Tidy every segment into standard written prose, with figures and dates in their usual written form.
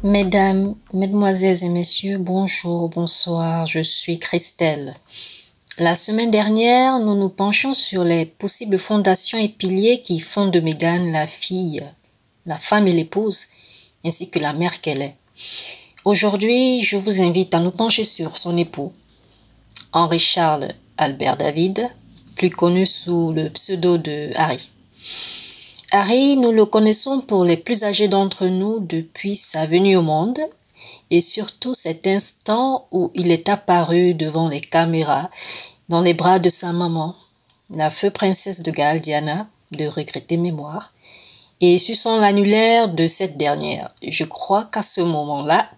Mesdames, mesdemoiselles et messieurs, bonjour, bonsoir, je suis Christelle. La semaine dernière, nous nous penchions sur les possibles fondations et piliers qui font de Meghan la fille, la femme et l'épouse, ainsi que la mère qu'elle est. Aujourd'hui, je vous invite à nous pencher sur son époux, Henri Charles Albert David, plus connu sous le pseudo de Harry. Harry, nous le connaissons pour les plus âgés d'entre nous depuis sa venue au monde et surtout cet instant où il est apparu devant les caméras dans les bras de sa maman, la feu princesse de Galles, Diana, de regrettée mémoire, et suçant l'annulaire de cette dernière. Je crois qu'à ce moment-là,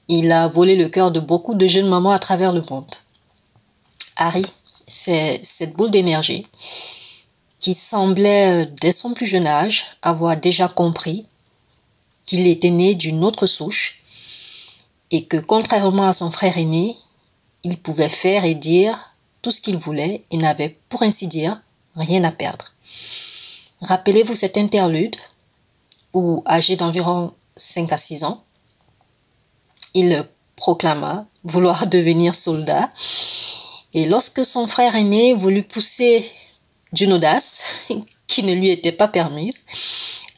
il a volé le cœur de beaucoup de jeunes mamans à travers le monde. Harry, c'est cette boule d'énergie qui semblait, dès son plus jeune âge, avoir déjà compris qu'il était né d'une autre souche et que, contrairement à son frère aîné, il pouvait faire et dire tout ce qu'il voulait et n'avait, pour ainsi dire, rien à perdre. Rappelez-vous cet interlude où, âgé d'environ 5 à 6 ans, il proclama vouloir devenir soldat et lorsque son frère aîné voulut pousser d'une audace qui ne lui était pas permise,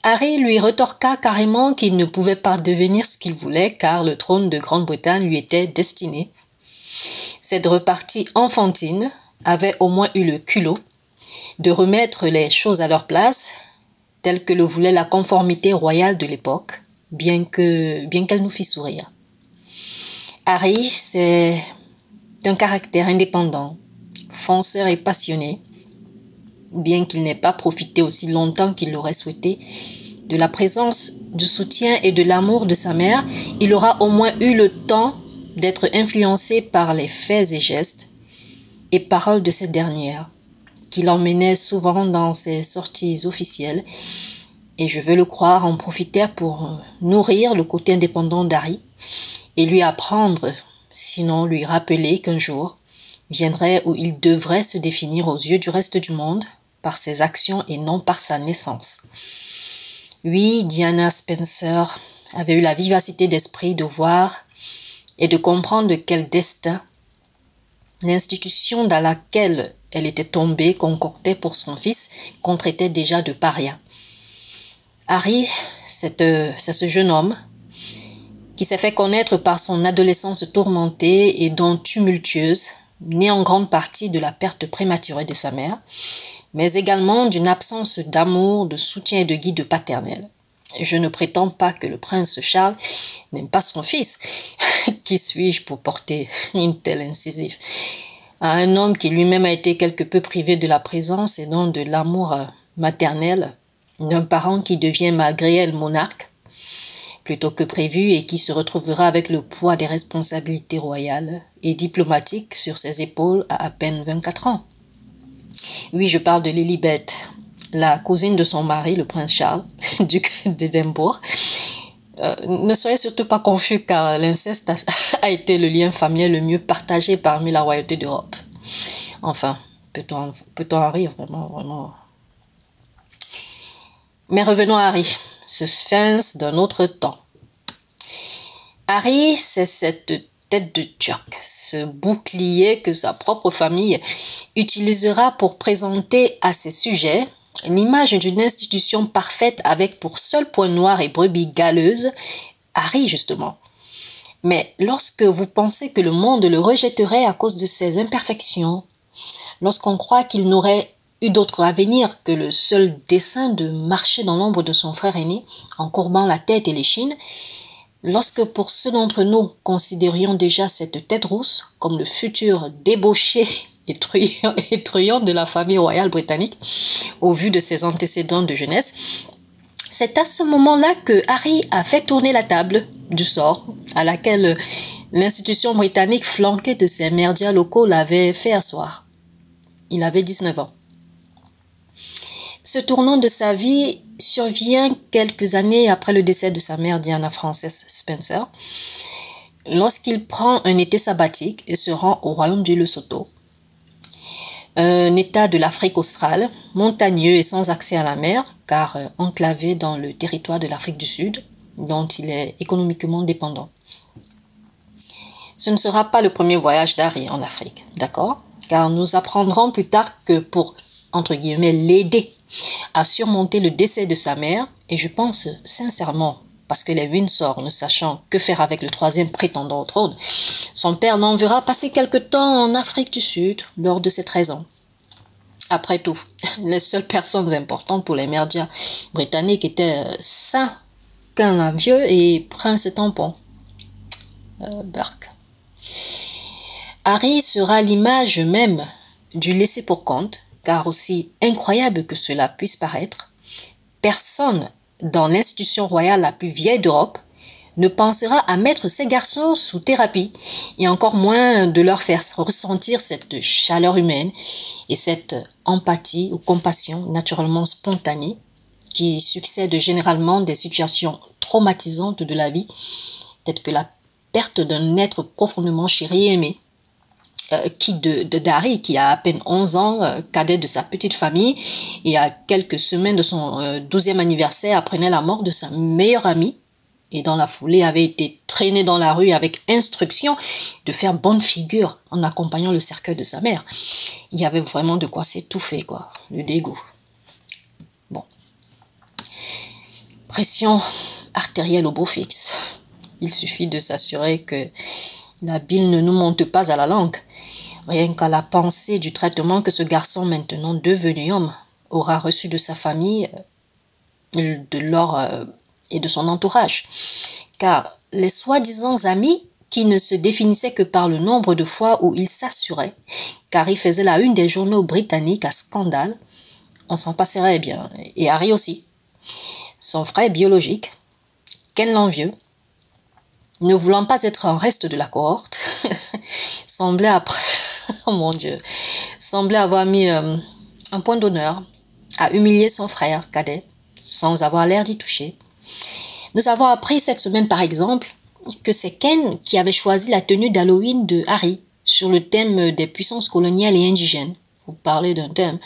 Harry lui retorqua carrément qu'il ne pouvait pas devenir ce qu'il voulait car le trône de Grande-Bretagne lui était destiné. Cette repartie enfantine avait au moins eu le culot de remettre les choses à leur place, telle que le voulait la conformité royale de l'époque, bien qu'elle nous fît sourire. Harry, c'est d'un caractère indépendant, fonceur et passionné, bien qu'il n'ait pas profité aussi longtemps qu'il l'aurait souhaité de la présence, du soutien et de l'amour de sa mère, il aura au moins eu le temps d'être influencé par les faits et gestes et paroles de cette dernière, qui l'emmenait souvent dans ses sorties officielles, et je veux le croire en profiter pour nourrir le côté indépendant d'Harry et lui apprendre, sinon lui rappeler qu'un jour viendrait où il devrait se définir aux yeux du reste du monde par ses actions et non par sa naissance. Oui, Diana Spencer avait eu la vivacité d'esprit de voir et de comprendre de quel destin l'institution dans laquelle elle était tombée concoctait pour son fils qu'on traitait déjà de paria. Harry, c'est ce jeune homme qui s'est fait connaître par son adolescence tourmentée et donc tumultueuse, née en grande partie de la perte prématurée de sa mère, mais également d'une absence d'amour, de soutien et de guide paternel. Je ne prétends pas que le prince Charles n'aime pas son fils. Qui suis-je pour porter une telle incisive à un homme qui lui-même a été quelque peu privé de la présence et donc de l'amour maternel d'un parent qui devient malgré elle monarque plutôt que prévu et qui se retrouvera avec le poids des responsabilités royales et diplomatiques sur ses épaules à peine 24 ans. Oui, je parle de Lilibet, la cousine de son mari, le prince Charles, duc d'Édimbourg. Ne soyez surtout pas confus car l'inceste a été le lien familial le mieux partagé parmi la royauté d'Europe. Enfin, peut-on en rire vraiment. Mais revenons à Harry, ce sphinx d'un autre temps. Harry, c'est cette tête de turc, ce bouclier que sa propre famille utilisera pour présenter à ses sujets l'image d'une institution parfaite avec pour seul point noir et brebis galeuse, Harry justement. Mais lorsque vous pensez que le monde le rejetterait à cause de ses imperfections, lorsqu'on croit qu'il n'aurait eu d'autre avenir que le seul dessein de marcher dans l'ombre de son frère aîné en courbant la tête et l'échine, lorsque pour ceux d'entre nous considérions déjà cette tête rousse comme le futur débauché et truand de la famille royale britannique, au vu de ses antécédents de jeunesse, c'est à ce moment-là que Harry a fait tourner la table du sort à laquelle l'institution britannique flanquée de ses merdias locaux l'avait fait asseoir. Il avait 19 ans. Ce tournant de sa vie survient quelques années après le décès de sa mère Diana Frances Spencer, lorsqu'il prend un été sabbatique et se rend au royaume du Lesotho, un état de l'Afrique australe, montagneux et sans accès à la mer, car enclavé dans le territoire de l'Afrique du Sud, dont il est économiquement dépendant. Ce ne sera pas le premier voyage d'Harry en Afrique, d'accord? Car nous apprendrons plus tard que pour, entre guillemets, l'aider à surmonter le décès de sa mère, et je pense sincèrement, parce que les Windsor, ne sachant que faire avec le troisième prétendant au trône, son père l'enverra passer quelque temps en Afrique du Sud lors de ses 13 ans. Après tout, les seules personnes importantes pour les merdias britanniques étaient Saint Quentin-Vieux et Prince Tampon. Burke. Harry sera l'image même du laissé-pour-compte, car aussi incroyable que cela puisse paraître, personne dans l'institution royale la plus vieille d'Europe ne pensera à mettre ces garçons sous thérapie, et encore moins de leur faire ressentir cette chaleur humaine et cette empathie ou compassion naturellement spontanée qui succède généralement des situations traumatisantes de la vie, telles que la perte d'un être profondément chéri et aimé, d'Harry, qui a à peine 11 ans, cadet de sa petite famille, et à quelques semaines de son 12e anniversaire, apprenait la mort de sa meilleure amie, et dans la foulée avait été traîné dans la rue avec instruction de faire bonne figure en accompagnant le cercueil de sa mère. Il y avait vraiment de quoi s'étouffer, quoi, le dégoût. Bon. Pression artérielle au beau fixe. Il suffit de s'assurer que la bile ne nous monte pas à la langue. Rien qu'à la pensée du traitement que ce garçon, maintenant devenu homme, aura reçu de sa famille, de leur et de son entourage. Car les soi-disant amis, qui ne se définissaient que par le nombre de fois où il s'assurait, car il faisait la une des journaux britanniques à scandale, on s'en passerait bien, et Harry aussi. Son frère biologique, Ken l'envieux, ne voulant pas être un reste de la cohorte, semblait après, oh mon Dieu, semblait avoir mis un point d'honneur à humilier son frère cadet, sans avoir l'air d'y toucher. Nous avons appris cette semaine, par exemple, que c'est Ken qui avait choisi la tenue d'Halloween de Harry sur le thème des puissances coloniales et indigènes. Vous parlez d'un thème.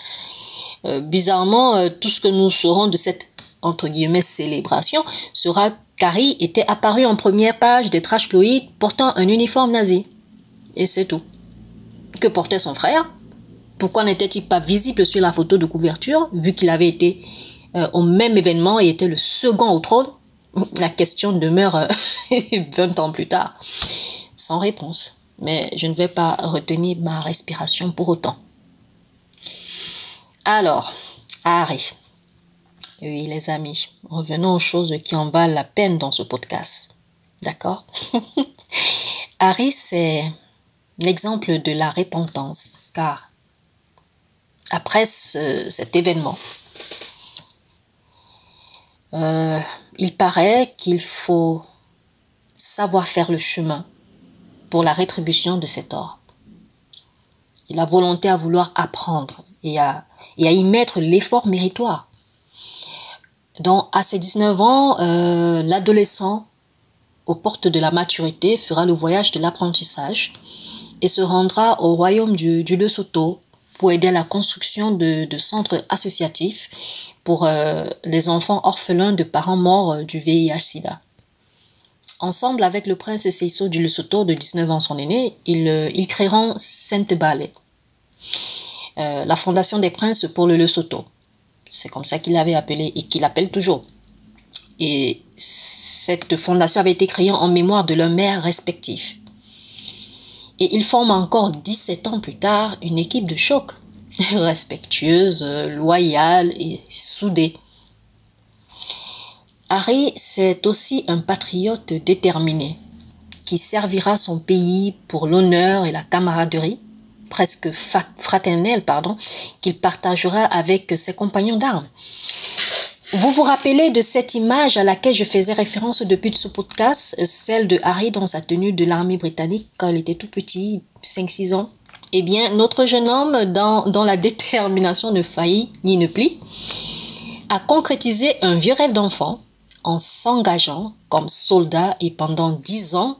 Bizarrement, tout ce que nous saurons de cette, entre guillemets, célébration sera qu'Harry était apparu en première page des trashploïdes portant un uniforme nazi. Et c'est tout. Que portait son frère? Pourquoi n'était-il pas visible sur la photo de couverture, vu qu'il avait été au même événement et était le second au trône? La question demeure 20 ans plus tard, sans réponse. Mais je ne vais pas retenir ma respiration pour autant. Alors, Harry. Oui, les amis, revenons aux choses qui en valent la peine dans ce podcast. D'accord? Harry, c'est l'exemple de la repentance, car après cet événement, il paraît qu'il faut savoir faire le chemin pour la rétribution de cet or. Et la volonté à vouloir apprendre et à y mettre l'effort méritoire. Donc, à ses 19 ans, l'adolescent, aux portes de la maturité, fera le voyage de l'apprentissage et se rendra au royaume du Lesotho pour aider à la construction de centres associatifs pour les enfants orphelins de parents morts du VIH-Sida. Ensemble avec le prince Seiso du Lesotho, de 19 ans son aîné, ils créeront Sainte Ballet, la fondation des princes pour le Lesotho. C'est comme ça qu'il l'avait appelé et qu'il l'appelle toujours. Et cette fondation avait été créée en mémoire de leurs mères respectives. Et ils forment encore 17 ans plus tard une équipe de choc, respectueuse, loyale et soudée. Harry, c'est aussi un patriote déterminé qui servira son pays pour l'honneur et la camaraderie, presque fraternelle, qu'il partagera avec ses compagnons d'armes. Vous vous rappelez de cette image à laquelle je faisais référence depuis ce podcast, celle de Harry dans sa tenue de l'armée britannique quand il était tout petit, 5-6 ans? Eh bien, notre jeune homme, dans la détermination ne faillit ni ne plie, a concrétisé un vieux rêve d'enfant en s'engageant comme soldat et pendant 10 ans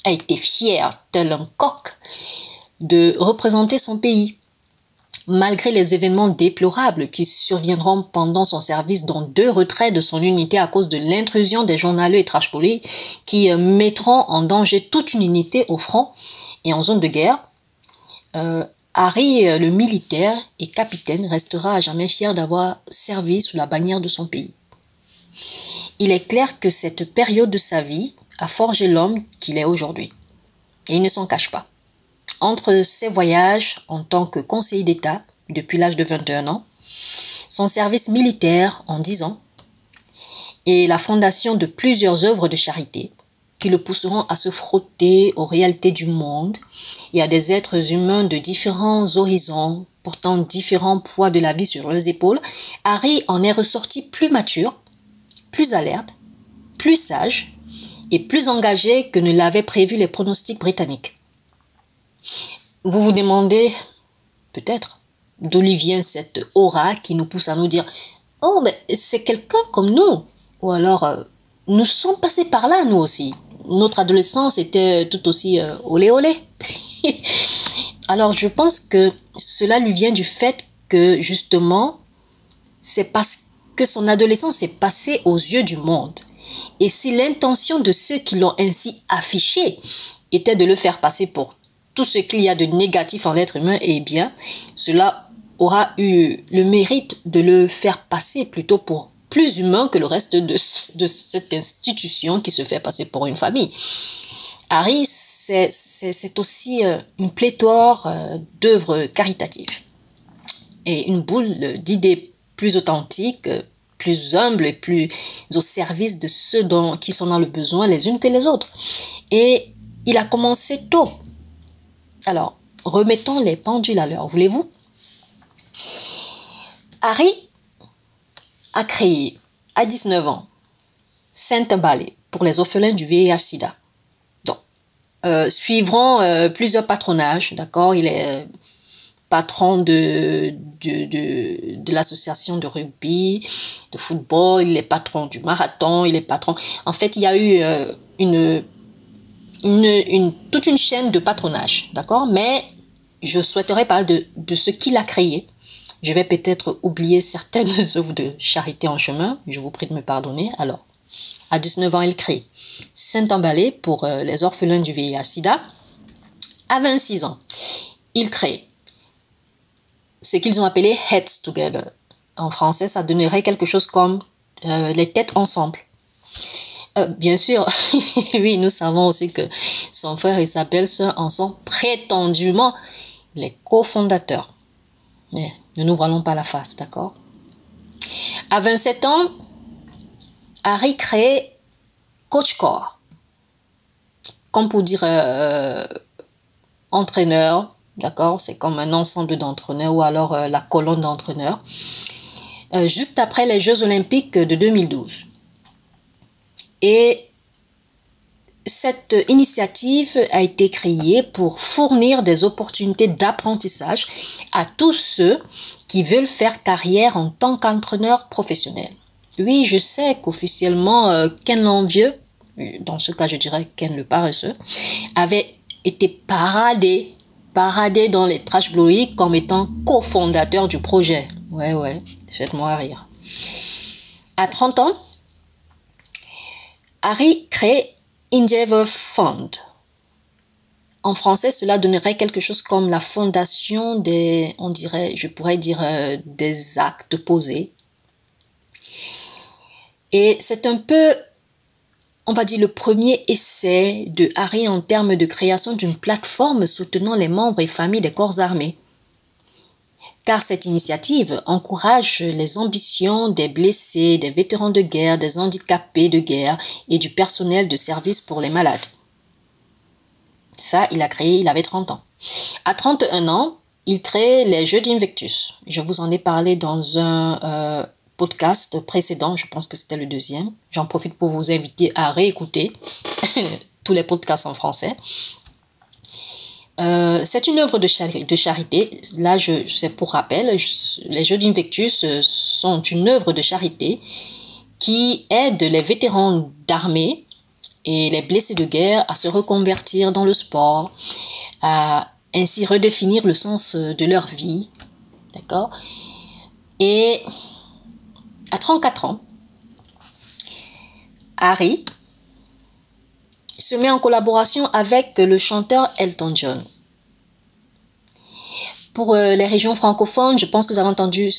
a été fier, tel un coq, de représenter son pays. Malgré les événements déplorables qui surviendront pendant son service, dont 2 retraits de son unité à cause de l'intrusion des journaleux et trash-polis qui mettront en danger toute une unité au front et en zone de guerre, Harry, le militaire et capitaine, restera à jamais fier d'avoir servi sous la bannière de son pays. Il est clair que cette période de sa vie a forgé l'homme qu'il est aujourd'hui. Et il ne s'en cache pas. Entre ses voyages en tant que conseiller d'État depuis l'âge de 21 ans, son service militaire en 10 ans et la fondation de plusieurs œuvres de charité qui le pousseront à se frotter aux réalités du monde et à des êtres humains de différents horizons, portant différents poids de la vie sur leurs épaules, Harry en est ressorti plus mature, plus alerte, plus sage et plus engagé que ne l'avaient prévu les pronostics britanniques. Vous vous demandez, peut-être, d'où lui vient cette aura qui nous pousse à nous dire « Oh, mais c'est quelqu'un comme nous !» Ou alors « Nous sommes passés par là, nous aussi. Notre adolescence était tout aussi olé olé. » Alors, je pense que cela lui vient du fait que, justement, c'est parce que son adolescence s'est passée aux yeux du monde. Et si l'intention de ceux qui l'ont ainsi affiché était de le faire passer pour tout ce qu'il y a de négatif en l'être humain, eh bien, cela aura eu le mérite de le faire passer plutôt pour plus humain que le reste de cette institution qui se fait passer pour une famille. Harry, c'est aussi une pléthore d'œuvres caritatives et une boule d'idées plus authentiques, plus humbles et plus au service de ceux qui sont dans le besoin les unes que les autres. Et il a commencé tôt. Alors, remettons les pendules à l'heure, voulez-vous? Harry a créé, à 19 ans, Saint-Ballet pour les orphelins du VIH-Sida. Donc, suivront plusieurs patronages, d'accord? Il est patron de l'association de rugby, de football, il est patron du marathon, il est patron... En fait, il y a eu toute une chaîne de patronage, d'accord? Mais je souhaiterais parler de ce qu'il a créé. Je vais peut-être oublier certaines œuvres de charité en chemin. Je vous prie de me pardonner. Alors, à 19 ans, il crée Saint-Ballet pour les orphelins du VIH-Sida. À 26 ans, il crée ce qu'ils ont appelé Heads Together. En français, ça donnerait quelque chose comme les têtes ensemble. Bien sûr, oui, nous savons aussi que son frère et sa belle-sœur en sont prétendument les cofondateurs. Mais ne nous voilons pas la face, d'accord? À 27 ans, Harry crée Coach Core, comme pour dire entraîneur, d'accord? C'est comme un ensemble d'entraîneurs ou alors la colonne d'entraîneurs, juste après les Jeux Olympiques de 2012. Et cette initiative a été créée pour fournir des opportunités d'apprentissage à tous ceux qui veulent faire carrière en tant qu'entraîneur professionnel. Oui, je sais qu'officiellement, Ken l'envieux, dans ce cas je dirais Ken le paresseux, avait été paradé dans les trash blowies comme étant cofondateur du projet. Ouais, faites-moi rire. À 30 ans, Harry crée Endeavour Fund. En français, cela donnerait quelque chose comme la fondation des, je pourrais dire, des actes posés. Et c'est un peu, on va dire, le premier essai de Harry en termes de création d'une plateforme soutenant les membres et familles des corps armés. Car cette initiative encourage les ambitions des blessés, des vétérans de guerre, des handicapés de guerre et du personnel de service pour les malades. Ça, il a créé, il avait 30 ans. À 31 ans, il crée les Jeux d'Invictus. Je vous en ai parlé dans un podcast précédent, je pense que c'était le 2e. J'en profite pour vous inviter à réécouter tous les podcasts en français. C'est une œuvre de charité. Là, c'est pour rappel, les Jeux d'Invictus sont une œuvre de charité qui aide les vétérans d'armée et les blessés de guerre à se reconvertir dans le sport, à ainsi redéfinir le sens de leur vie D'accord? Et à 34 ans, Harry se met en collaboration avec le chanteur Elton John. Pour les régions francophones, je pense que vous avez entendu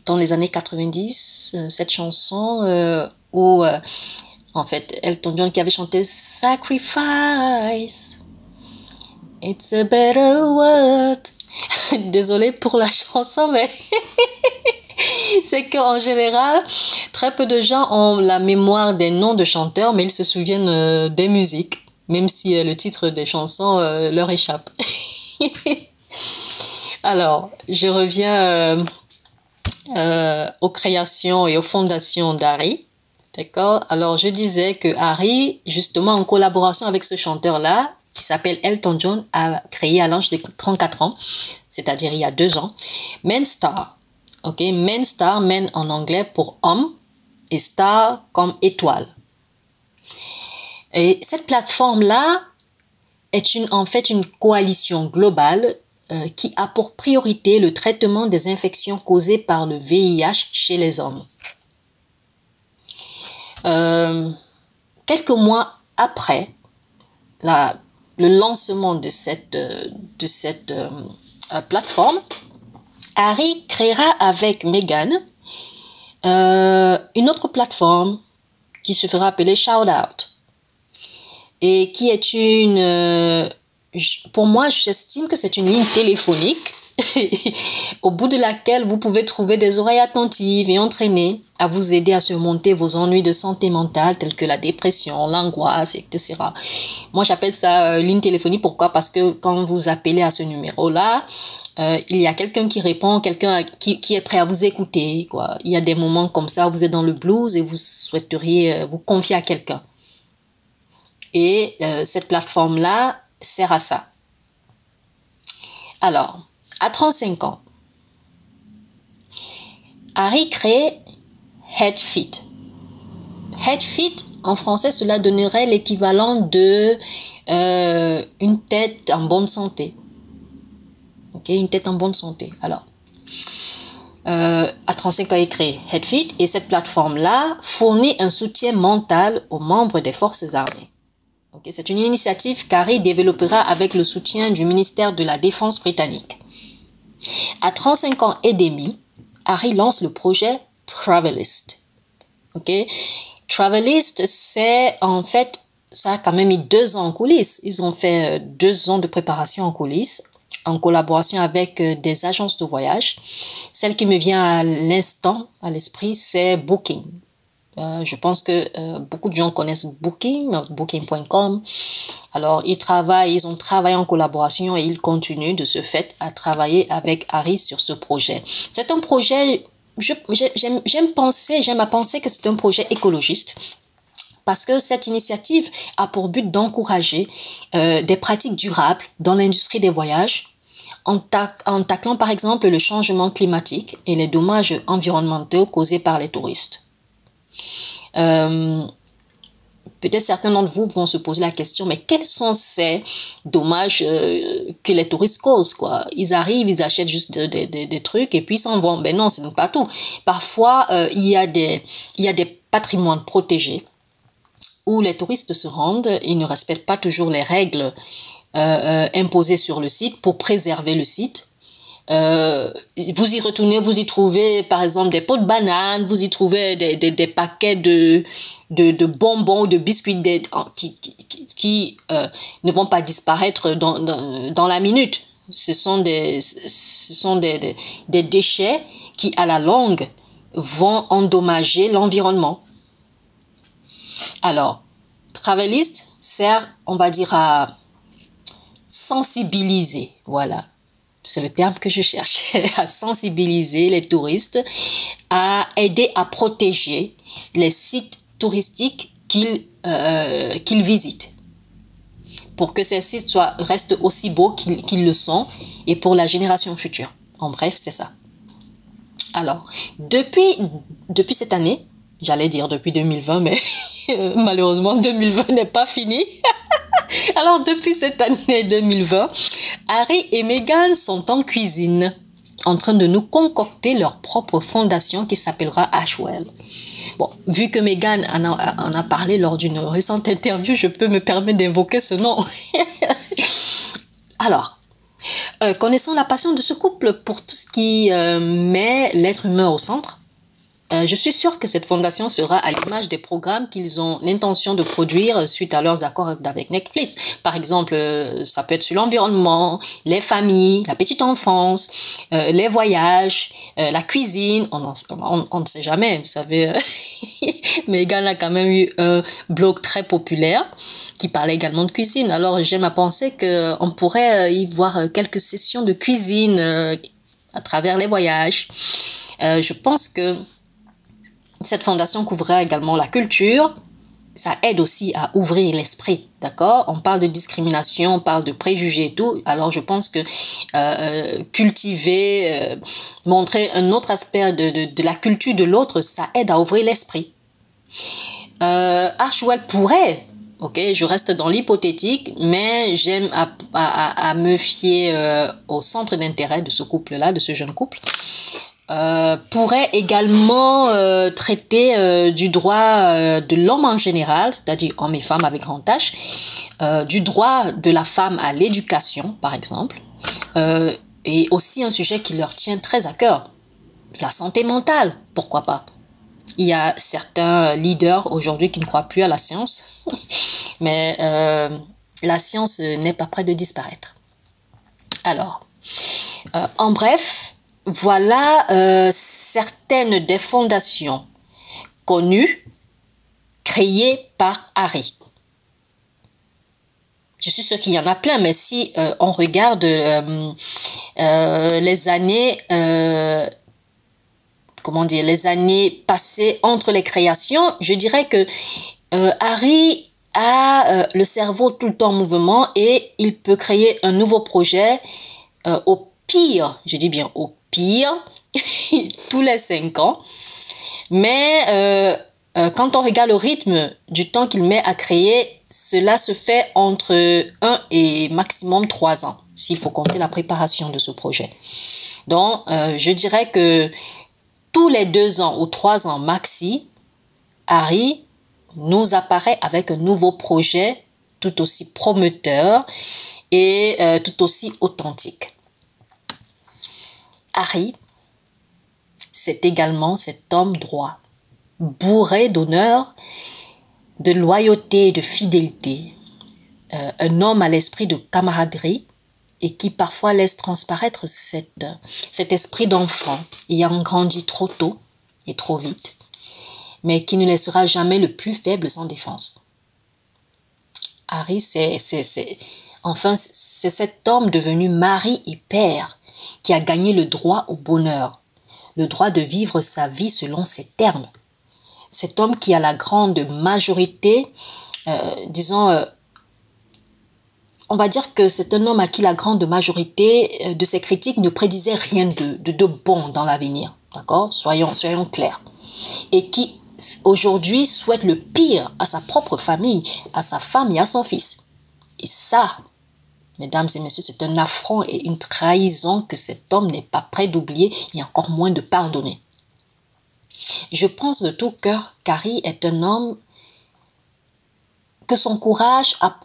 dans les années 90 cette chanson où en fait Elton John qui avait chanté Sacrifice, it's a better word. Désolée pour la chanson, mais c'est qu'en général, très peu de gens ont la mémoire des noms de chanteurs, mais ils se souviennent des musiques, même si le titre des chansons leur échappe. Alors, je reviens aux créations et aux fondations d'Harry. D'accord? Alors, je disais que Harry, justement, en collaboration avec ce chanteur-là, qui s'appelle Elton John, a créé à l'âge de 34 ans, c'est-à-dire il y a 2 ans, Menstar. Ok? Menstar, men en anglais pour homme, et star comme étoile. Et cette plateforme-là est en fait une coalition globale qui a pour priorité le traitement des infections causées par le VIH chez les hommes. Quelques mois après le lancement de cette plateforme, Harry créera avec Meghan une autre plateforme qui se fera appeler Shout Out et qui est pour moi, j'estime que c'est une ligne téléphonique au bout de laquelle vous pouvez trouver des oreilles attentives et entraînées à vous aider à surmonter vos ennuis de santé mentale tels que la dépression, l'angoisse, etc. Moi, j'appelle ça ligne téléphonique. Pourquoi? Parce que quand vous appelez à ce numéro-là, il y a quelqu'un qui répond, quelqu'un qui est prêt à vous écouter, quoi. Il y a des moments comme ça où vous êtes dans le blues et vous souhaiteriez vous confier à quelqu'un. Et cette plateforme-là sert à ça. Alors, à 35 ans, Harry crée Headfit. Headfit, en français, cela donnerait l'équivalent de une tête en bonne santé. Ok, une tête en bonne santé. Alors, à 35 ans, il crée Headfit et cette plateforme-là fournit un soutien mental aux membres des forces armées. Okay, c'est une initiative qu'Harry développera avec le soutien du ministère de la Défense britannique. À 35 ans et demi, Harry lance le projet Travelist. Okay? Travelist, c'est en fait, ça a quand même mis 2 ans en coulisses. Ils ont fait 2 ans de préparation en coulisses, en collaboration avec des agences de voyage. Celle qui me vient à l'instant, à l'esprit, c'est Booking. Je pense que beaucoup de gens connaissent Booking.com. Alors, ils ont travaillé en collaboration et ils continuent de ce fait à travailler avec Harry sur ce projet. C'est un projet, j'aime à penser que c'est un projet écologiste parce que cette initiative a pour but d'encourager des pratiques durables dans l'industrie des voyages en taclant par exemple le changement climatique et les dommages environnementaux causés par les touristes. Peut-être certains d'entre vous vont se poser la question, mais quels sont ces dommages que les touristes causent, quoi? Ils arrivent, ils achètent juste des trucs et puis ils s'en vont. Ben non, ce n'est pas tout. Parfois, il y a des patrimoines protégés où les touristes se rendent, ils ne respectent pas toujours les règles imposées sur le site pour préserver le site. Vous y retournez, vous y trouvez par exemple des pots de bananes, vous y trouvez des paquets de bonbons ou de biscuits qui ne vont pas disparaître dans la minute. Ce sont des déchets qui à la longue vont endommager l'environnement. Alors, Travelist sert, on va dire, à sensibiliser, voilà. C'est le terme que je cherchais, à sensibiliser les touristes, à aider à protéger les sites touristiques qu'ils visitent, pour que ces sites restent aussi beaux qu'ils le sont et pour la génération future. En bref, c'est ça. Alors, depuis cette année, j'allais dire depuis 2020, mais malheureusement 2020 n'est pas fini. Alors, depuis cette année 2020, Harry et Meghan sont en cuisine. en train de nous concocter leur propre fondation qui s'appellera Ashwell. Bon, vu que Meghan en a parlé lors d'une récente interview, je peux me permettre d'invoquer ce nom. Alors, connaissant la passion de ce couple pour tout ce qui met l'être humain au centre, je suis sûre que cette fondation sera à l'image des programmes qu'ils ont l'intention de produire suite à leurs accords avec Netflix. Par exemple, ça peut être sur l'environnement, les familles, la petite enfance, les voyages, la cuisine. On ne sait jamais, vous savez. Meghan a quand même eu un blog très populaire qui parlait également de cuisine. Alors, j'aime à penser qu'on pourrait y voir quelques sessions de cuisine à travers les voyages. Je pense que cette fondation couvrira également la culture. Ça aide aussi à ouvrir l'esprit, d'accord? On parle de discrimination, on parle de préjugés et tout. Alors, je pense que cultiver, montrer un autre aspect de la culture de l'autre, ça aide à ouvrir l'esprit. Ashwell pourrait, ok, je reste dans l'hypothétique, mais j'aime à me fier au centre d'intérêt de ce couple-là, de ce jeune couple. Pourrait également traiter du droit de l'homme en général, c'est-à-dire hommes et femmes avec grand H, du droit de la femme à l'éducation, par exemple, et aussi un sujet qui leur tient très à cœur, la santé mentale, pourquoi pas. Il y a certains leaders aujourd'hui qui ne croient plus à la science, mais la science n'est pas près de disparaître. Alors, en bref, voilà certaines des fondations connues, créées par Harry. Je suis sûre qu'il y en a plein, mais si on regarde les années, les années passées entre les créations, je dirais que Harry a le cerveau tout le temps en mouvement et il peut créer un nouveau projet au pire, je dis bien au pire, tous les 5 ans. Mais quand on regarde le rythme du temps qu'il met à créer, cela se fait entre 1 et maximum 3 ans, s'il faut compter la préparation de ce projet. Donc, je dirais que tous les 2 ans ou 3 ans maxi, Harry nous apparaît avec un nouveau projet tout aussi prometteur et tout aussi authentique. Harry, c'est également cet homme droit, bourré d'honneur, de loyauté et de fidélité, un homme à l'esprit de camaraderie et qui parfois laisse transparaître cet esprit d'enfant ayant grandi trop tôt et trop vite, mais qui ne laissera jamais le plus faible sans défense. Harry, c'est cet homme devenu mari et père qui a gagné le droit au bonheur, le droit de vivre sa vie selon ses termes. Cet homme qui a la grande majorité, on va dire que c'est un homme à qui la grande majorité de ses critiques ne prédisait rien de bon dans l'avenir, d'accord? Soyons clairs. Et qui aujourd'hui souhaite le pire à sa propre famille, à sa femme et à son fils. Et ça, mesdames et messieurs, c'est un affront et une trahison que cet homme n'est pas prêt d'oublier et encore moins de pardonner. Je pense de tout cœur qu'Harry est un homme que son entourage a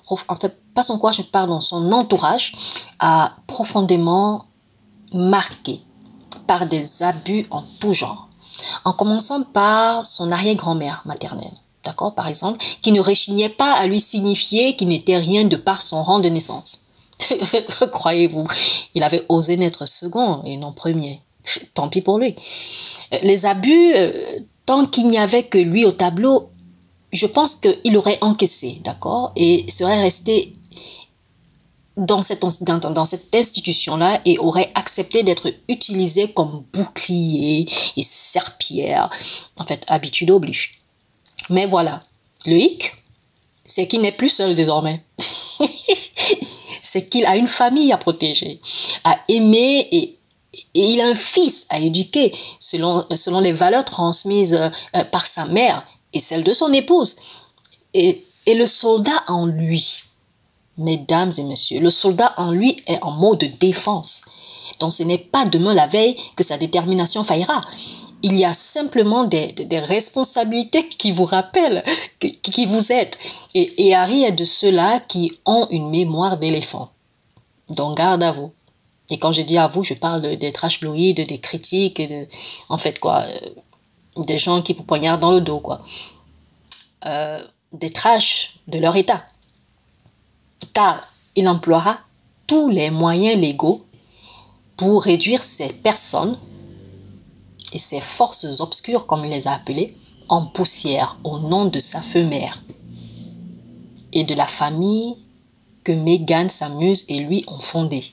profondément marqué par des abus en tout genre. En commençant par son arrière-grand-mère maternelle, d'accord, par exemple, qui ne rechignait pas à lui signifier qu'il n'était rien de par son rang de naissance. Croyez-vous, il avait osé naître second et non premier. Tant pis pour lui. Les abus, tant qu'il n'y avait que lui au tableau, je pense qu'il aurait encaissé, d'accord, et serait resté dans cette institution-là et aurait accepté d'être utilisé comme bouclier et serpillière. En fait, habitude oblige. Mais voilà, le hic, c'est qu'il n'est plus seul désormais. C'est qu'il a une famille à protéger, à aimer et il a un fils à éduquer selon les valeurs transmises par sa mère et celles de son épouse. Et le soldat en lui, mesdames et messieurs, le soldat en lui est en mode défense. Donc ce n'est pas demain la veille que sa détermination faillira. Il y a simplement des responsabilités qui vous rappellent, qui vous aident. Et Harry est de ceux-là qui ont une mémoire d'éléphant. Donc garde à vous. Et quand je dis à vous, je parle des trashbloïdes, des critiques, en fait quoi, des gens qui vous poignardent dans le dos, quoi. Des trash de leur état. Car il emploiera tous les moyens légaux pour réduire ces personnes et ces forces obscures, comme il les a appelées, en poussière au nom de sa feu-mère et de la famille que Meghan s'amuse et lui ont fondée.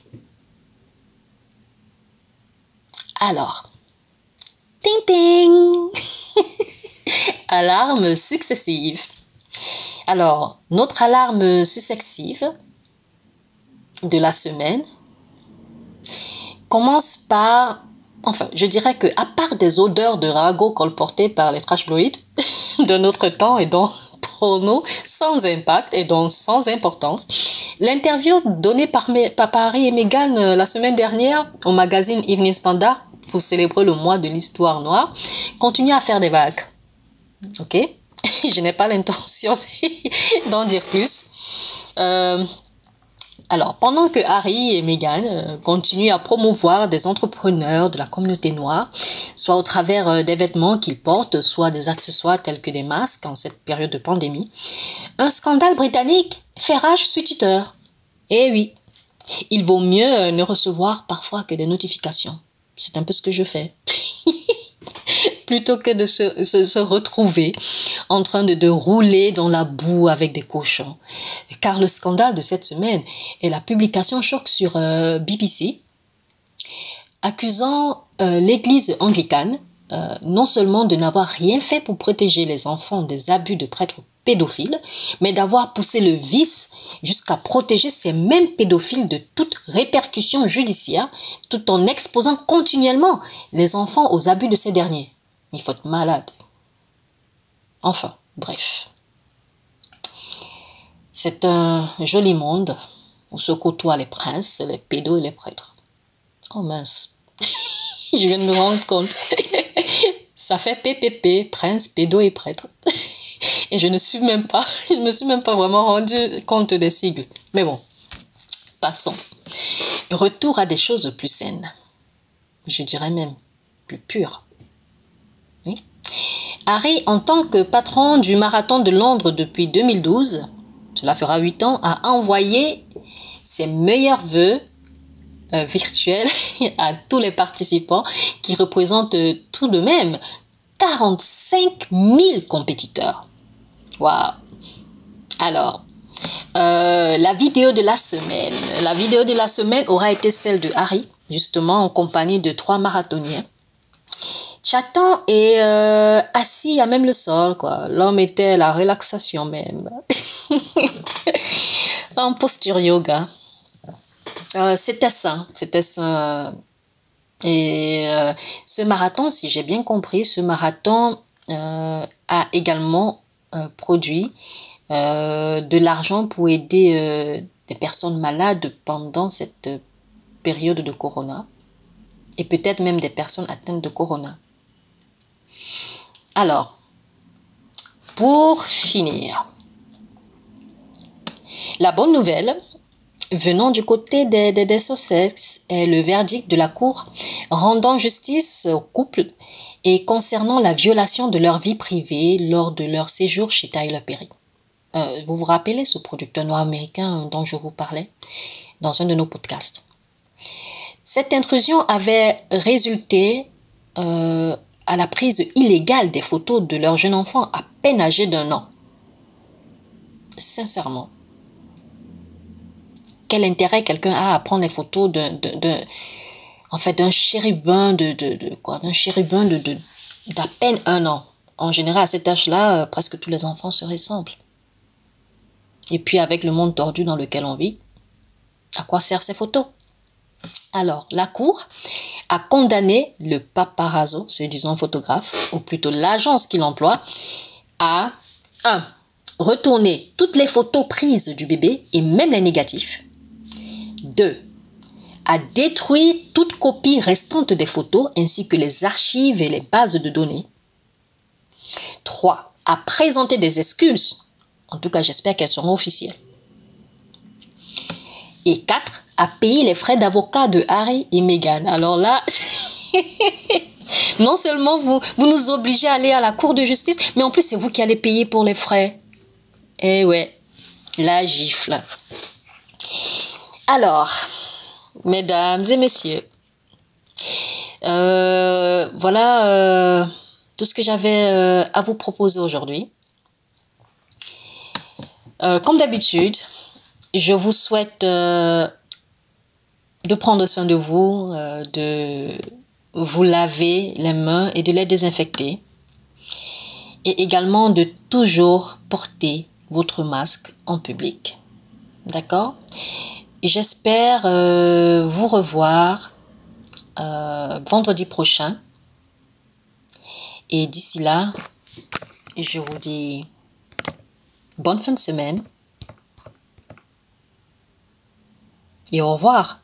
Alors, ting ting, alarme successive. Alors, notre alarme successive de la semaine commence par, enfin, je dirais que à part des odeurs de ragots colportées par les trashbloïdes de notre temps et donc pour nous sans impact et donc sans importance, l'interview donnée par Harry et Meghan la semaine dernière au magazine Evening Standard pour célébrer le mois de l'histoire noire continue à faire des vagues. Ok? Je n'ai pas l'intention d'en dire plus. Alors, pendant que Harry et Meghan continuent à promouvoir des entrepreneurs de la communauté noire, soit au travers des vêtements qu'ils portent, soit des accessoires tels que des masques en cette période de pandémie, un scandale britannique fait rage sur Twitter. Eh oui, il vaut mieux ne recevoir parfois que des notifications. C'est un peu ce que je fais. Plutôt que de se retrouver en train de rouler dans la boue avec des cochons. Car le scandale de cette semaine est la publication choc sur BBC accusant l'église anglicane non seulement de n'avoir rien fait pour protéger les enfants des abus de prêtres pédophiles, mais d'avoir poussé le vice jusqu'à protéger ces mêmes pédophiles de toute répercussion judiciaire tout en exposant continuellement les enfants aux abus de ces derniers. Il faut être malade. Enfin, bref. C'est un joli monde où se côtoient les princes, les pédos et les prêtres. Oh mince. Je viens de me rendre compte. Ça fait PPP, prince, pédo et prêtre. Et je me suis même pas vraiment rendu compte des sigles. Mais bon, passons. Retour à des choses plus saines. Je dirais même plus pures. Oui. Harry, en tant que patron du marathon de Londres depuis 2012, cela fera 8 ans, a envoyé ses meilleurs vœux virtuels à tous les participants qui représentent tout de même 45 000 compétiteurs. Waouh! Alors, la vidéo de la semaine. La vidéo de la semaine aura été celle de Harry, justement en compagnie de 3 marathoniens. Chattant et assis à même le sol, quoi. L'homme était à la relaxation même. En posture yoga. C'était ça. Et ce marathon, si j'ai bien compris, ce marathon a également produit de l'argent pour aider des personnes malades pendant cette période de corona. Et peut-être même des personnes atteintes de corona. Alors, pour finir, la bonne nouvelle, venant du côté des Sussex, est le verdict de la Cour rendant justice au couple et concernant la violation de leur vie privée lors de leur séjour chez Tyler Perry. Vous vous rappelez ce producteur noir américain dont je vous parlais dans un de nos podcasts? Cette intrusion avait résulté à la prise illégale des photos de leur jeune enfant à peine âgé d'1 an. Sincèrement, quel intérêt quelqu'un a à prendre les photos d'un chérubin d'un chérubin d'à peine 1 an? En général, à cet âge-là, presque tous les enfants se ressemblent. Et puis avec le monde tordu dans lequel on vit, à quoi servent ces photos? Alors, la Cour a condamné le paparazzo, se disant photographe, ou plutôt l'agence qu'il emploie, à 1. Retourner toutes les photos prises du bébé et même les négatifs. 2. à détruire toute copie restante des photos ainsi que les archives et les bases de données. 3. À présenter des excuses. En tout cas, j'espère qu'elles seront officielles. Et 4. À payer les frais d'avocat de Harry et Meghan. Alors là, non seulement vous nous obligez à aller à la cour de justice, mais en plus c'est vous qui allez payer pour les frais. Eh ouais, la gifle. Alors, mesdames et messieurs, voilà tout ce que j'avais à vous proposer aujourd'hui. Comme d'habitude, je vous souhaite de prendre soin de vous, de vous laver les mains et de les désinfecter. Et également de toujours porter votre masque en public. D'accord? J'espère vous revoir vendredi prochain. Et d'ici là, je vous dis bonne fin de semaine. Et au revoir.